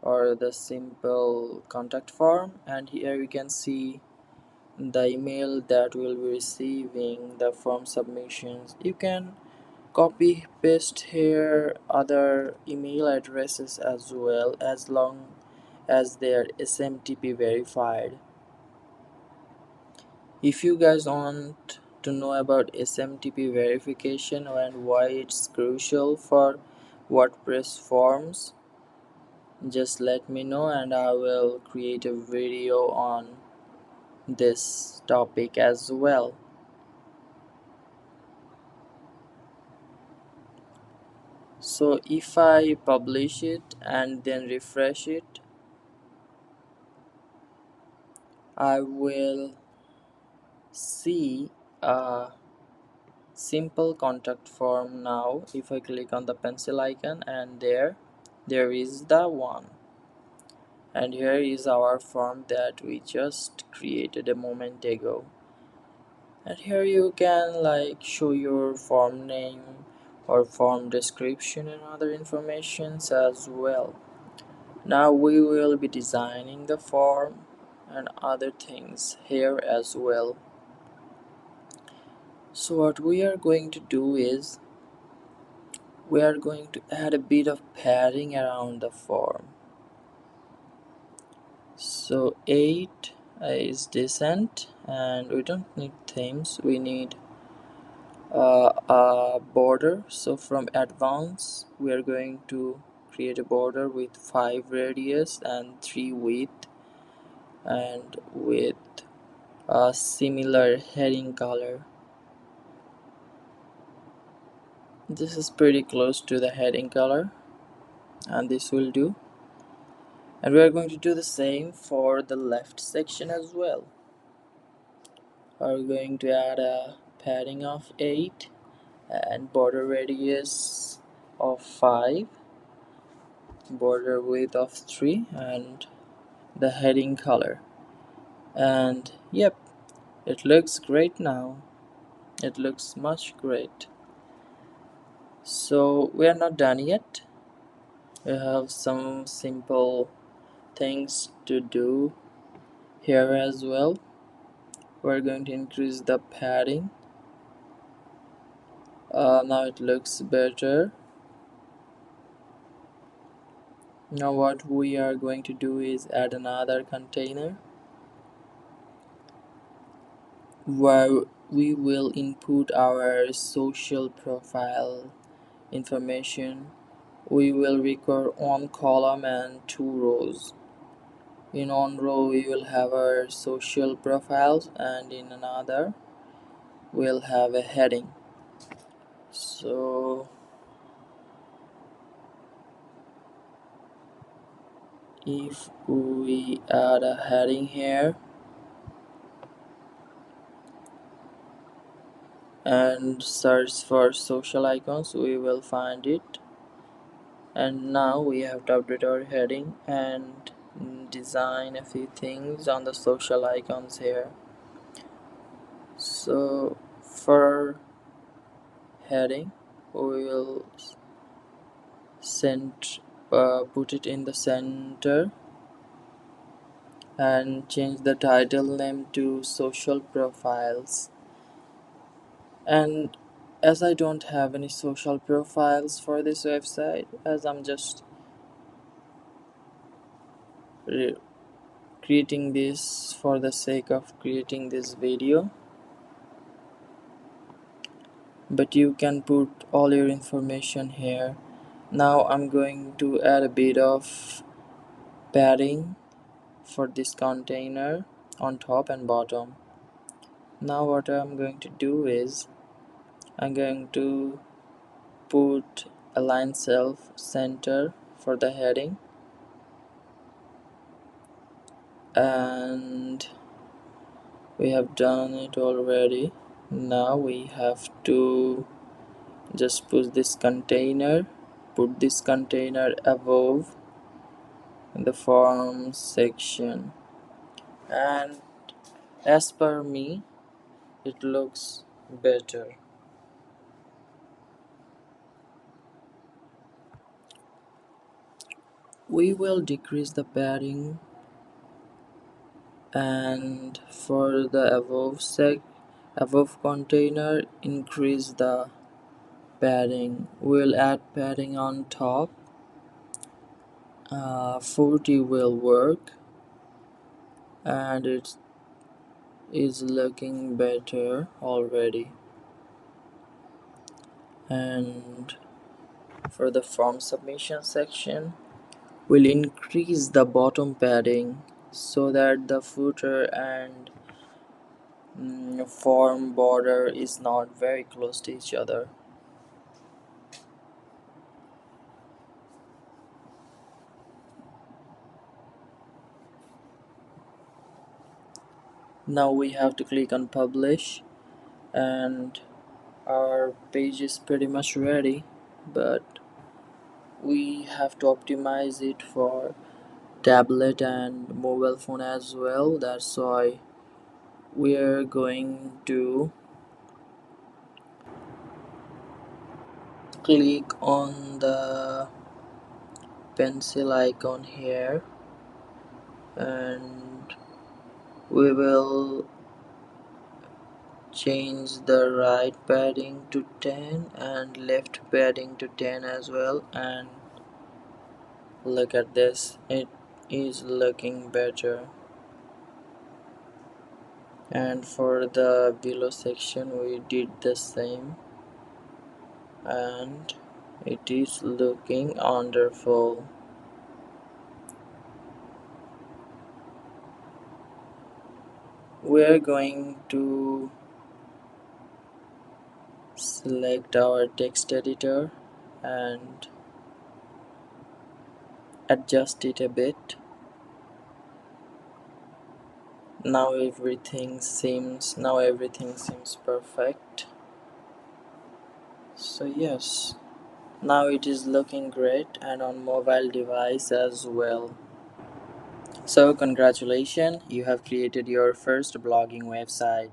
or the simple contact form, and here you can see the email that will be receiving the form submissions. You can copy paste here other email addresses as well, as long as they are SMTP verified. If you guys want to know about SMTP verification and why it's crucial for WordPress forms, just let me know and I will create a video on this topic as well. So if I publish it and then refresh it, I will see a simple contact form. Now if I click on the pencil icon, and there is the one, and here is our form that we just created a moment ago. And here you can like show your form name or form description and other informations as well. Now we will be designing the form and other things here as well. So what we are going to do is we are going to add a bit of padding around the form. So 8 is decent, and we don't need themes, we need a border. So from advanced we are going to create a border with 5 radius and 3 width, and with a similar heading color. This is pretty close to the heading color, and this will do. And we are going to do the same for the left section as well. Are going to add a padding of 8 and border radius of 5, border width of 3, and the heading color. And yep, it looks great now. It looks much great. So we are not done yet. We have some simple things to do here as well. We're going to increase the padding. Now it looks better. Now what we are going to do is add another container where we will input our social profile information. We will record one column and 2 rows. In one row we will have our social profiles, and in another we'll have a heading. So if we add a heading here, and search for social icons. We will find it. And now we have to update our heading and design a few things on the social icons here. So for heading, we will send put it in the center and change the title name to social profiles. And as I don't have any social profiles for this website, as I'm just re- creating this for the sake of creating this video, but you can put all your information here. Now I'm going to add a bit of padding for this container on top and bottom. Now what I'm going to do is I'm going to put align self center for the heading, and we have done it already. Now we have to just put this container above the form section, and as per me it looks better. We will decrease the padding, and for the above container increase the padding. We'll add padding on top. 40 will work, and it is looking better already. And for the form submission section, we'll increase the bottom padding so that the footer and form border is not very close to each other. Now we have to click on publish, and our page is pretty much ready, but we have to optimize it for tablet and mobile phone as well. That's why we're going to click on the pencil icon here, and we will change the right padding to 10 and left padding to 10 as well. And look at this, it is looking better. And for the below section we did the same, and it is looking wonderful. We're going to select our text editor and adjust it a bit. Now everything seems perfect. So yes, now it is looking great, and on mobile device as well. So congratulations, you have created your first blogging website.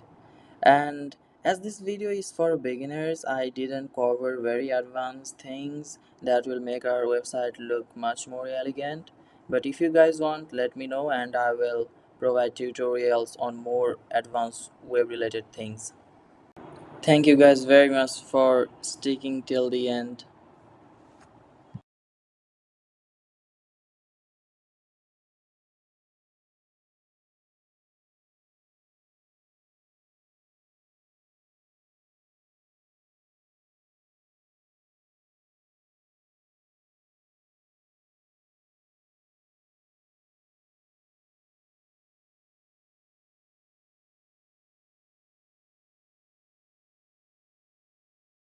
And as this video is for beginners, I didn't cover very advanced things that will make our website look much more elegant. But if you guys want, let me know and I will provide tutorials on more advanced web related things. Thank you guys very much for sticking till the end.